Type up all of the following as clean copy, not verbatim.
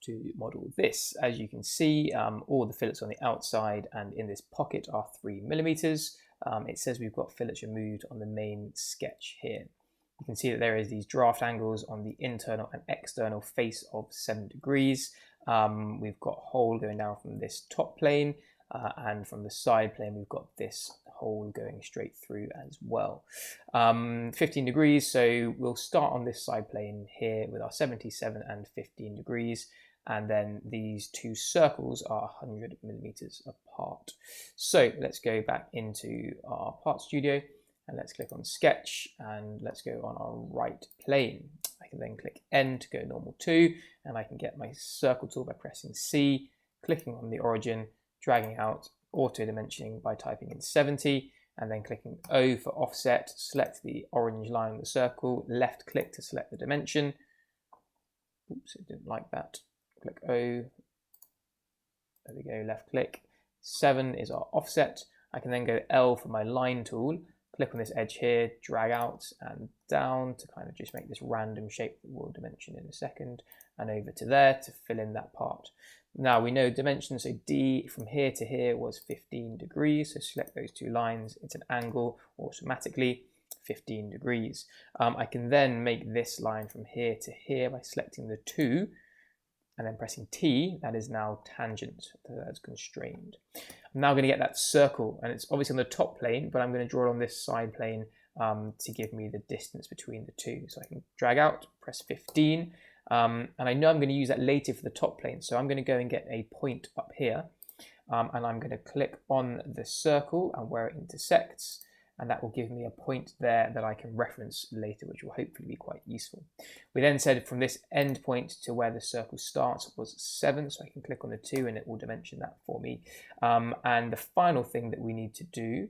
to model this. As you can see, all the fillets on the outside and in this pocket are 3mm. It says we've got fillets removed on the main sketch here. You can see that there is these draft angles on the internal and external face of 7 degrees. We've got a hole going down from this top plane, and from the side plane we've got this hole going straight through as well. 15 degrees, so we'll start on this side plane here with our 77 and 15 degrees, and then these two circles are 100mm apart. So let's go back into our part studio and let's click on sketch, and let's go on our right plane. I can then click N to go normal 2, and I can get my circle tool by pressing C, clicking on the origin, dragging out, auto dimensioning by typing in 70, and then clicking O for offset, select the orange line of the circle, left click to select the dimension. Oops, it didn't like that. Click O, there we go, left click. 7 is our offset. I can then go L for my line tool, click on this edge here, drag out and down to kind of just make this random shape that we'll dimension in a second, and over to there to fill in that part. Now we know dimension, so D from here to here was 15 degrees, so select those two lines, it's an angle automatically, 15 degrees. I can then make this line from here to here by selecting the 2 and then pressing T. That is now tangent, that's constrained. I'm now going to get that circle, and it's obviously on the top plane, but I'm going to draw it on this side plane to give me the distance between the two. So I can drag out, press 15, and I know I'm going to use that later for the top plane, so I'm going to go and get a point up here, and I'm going to click on the circle and where it intersects, and that will give me a point there that I can reference later, which will hopefully be quite useful. We then said from this end point to where the circle starts was 7, so I can click on the 2 and it will dimension that for me. And the final thing that we need to do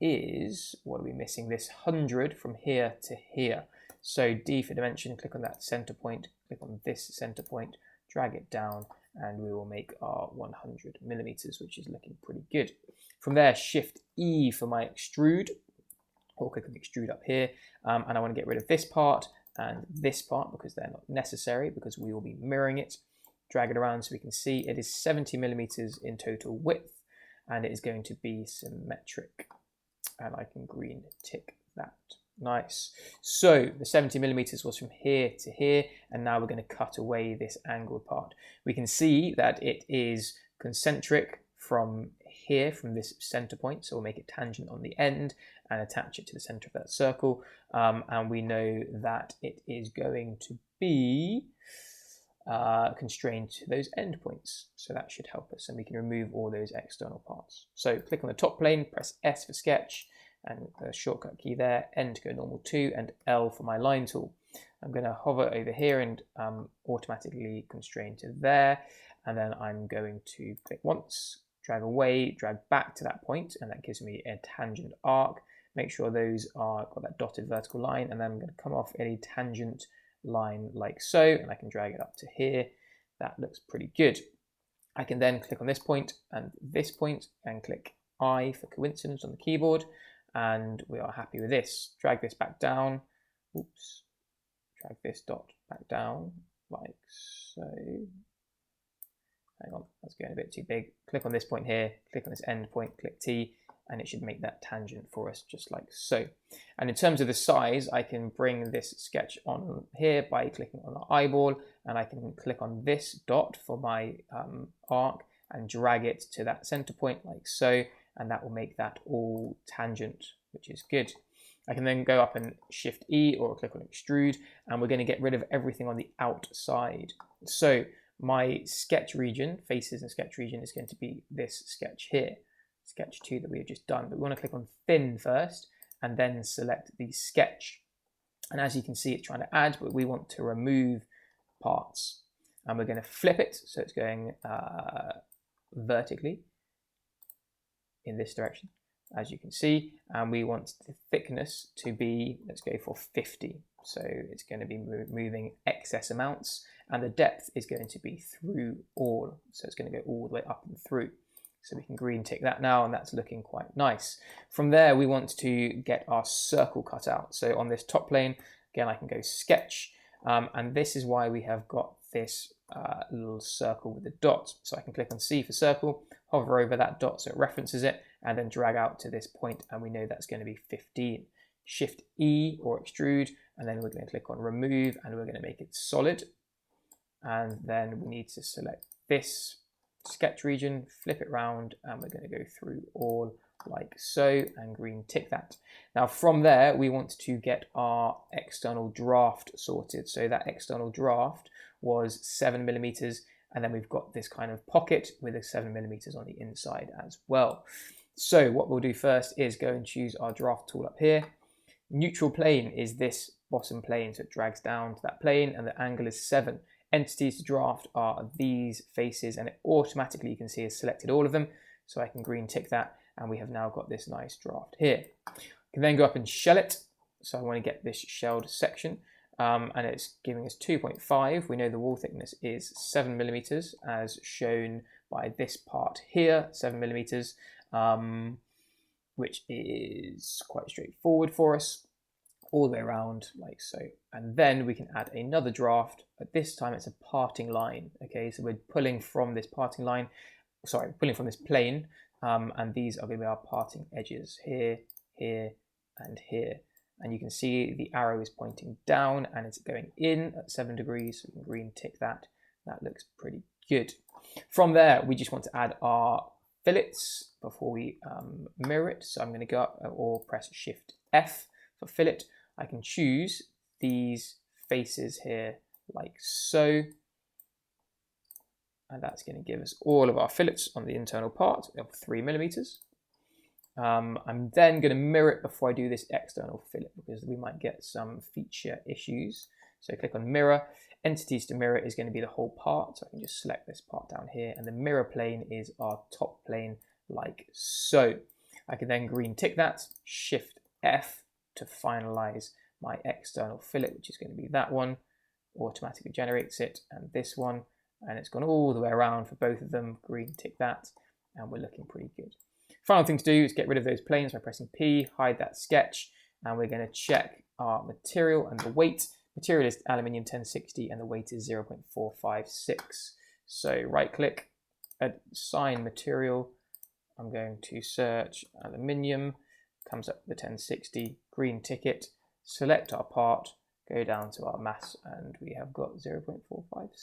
is, what are we missing? This 100 from here to here. So D for dimension, click on that center point, click on this center point, drag it down, and we will make our 100mm, which is looking pretty good. From there, Shift E for my extrude, or click on extrude up here, and I want to get rid of this part and this part because they're not necessary, because we will be mirroring it. Drag it around so we can see it is 70mm in total width, and it is going to be symmetric, and I can green tick that. Nice. So the 70mm was from here to here, and now we're going to cut away this angled part. We can see that it is concentric from here, from this center point, so we'll make it tangent on the end and attach it to the center of that circle, and we know that it is going to be constrained to those endpoints, so that should help us, and we can remove all those external parts. So click on the top plane, press S for sketch, and the shortcut key there, N to go normal 2, and L for my line tool. I'm going to hover over here and automatically constrain to there, and then I'm going to click once, drag away, drag back to that point, and that gives me a tangent arc. Make sure those are got that dotted vertical line, and then I'm going to come off any tangent line like so, and I can drag it up to here. That looks pretty good. I can then click on this point and click I for coincidence on the keyboard, and we are happy with this. Drag this back down. Oops. Drag this dot back down like so. Hang on, that's getting a bit too big. Click on this point here, click on this end point, click T, and it should make that tangent for us just like so. And in terms of the size, I can bring this sketch on here by clicking on the eyeball, and I can click on this dot for my arc and drag it to that center point like so, and that will make that all tangent, which is good. I can then go up and Shift E or click on extrude, and we're going to get rid of everything on the outside. So my sketch region, faces and sketch region, is going to be this sketch here, sketch 2 that we have just done. But we want to click on thin first and then select the sketch. And as you can see, it's trying to add, but we want to remove parts. And we're going to flip it so it's going vertically in this direction, as you can see, and we want the thickness to be, let's go for 50. So it's going to be moving excess amounts, and the depth is going to be through all. So it's going to go all the way up and through. So we can green tick that now, and that's looking quite nice. From there, we want to get our circle cut out. So on this top plane, again, I can go sketch, and this is why we have got this little circle with the dot. So I can click on C for circle, hover over that dot so it references it, and then drag out to this point, and we know that's going to be 15. Shift E or extrude, and then we're going to click on remove, and we're going to make it solid. And then we need to select this sketch region, flip it round, and we're going to go through all like so, and green tick that. Now from there, we want to get our external draft sorted. So that external draft was 7mm, and then we've got this kind of pocket with a 7mm on the inside as well. So what we'll do first is go and choose our draft tool up here. Neutral plane is this bottom plane, so it drags down to that plane, and the angle is 7. Entities to draft are these faces, and it automatically, you can see, has selected all of them. So I can green tick that, and we have now got this nice draft here. You can then go up and shell it. So I want to get this shelled section, and it's giving us 2.5. We know the wall thickness is 7mm, as shown by this part here, 7mm, which is quite straightforward for us, all the way around like so. And then we can add another draft, but this time it's a parting line. Okay, so we're pulling from this parting line, sorry, pulling from this plane, and these are going to be our parting edges here, here, and here. And you can see the arrow is pointing down and it's going in at 7 degrees, so we can green tick that. That looks pretty good. From there, we just want to add our fillets before we mirror it. So I'm going to go up or press Shift F for fillet. I can choose these faces here like so, and that's going to give us all of our fillets on the internal part of 3mm. I'm then going to mirror it before I do this external fillet, because we might get some feature issues. So click on mirror. Entities to mirror is going to be the whole part, so I can just select this part down here, and the mirror plane is our top plane like so. I can then green tick that, Shift F to finalize my external fillet, which is going to be that one. Automatically generates it, and this one, and it's gone all the way around for both of them. Green tick that, and we're looking pretty good. Final thing to do is get rid of those planes by pressing P, hide that sketch, and we're going to check our material and the weight. Material is aluminium 1060 and the weight is 0.456. So right click, assign material. I'm going to search aluminium, comes up with the 1060, green ticket, select our part, go down to our mass, and we have got 0.456.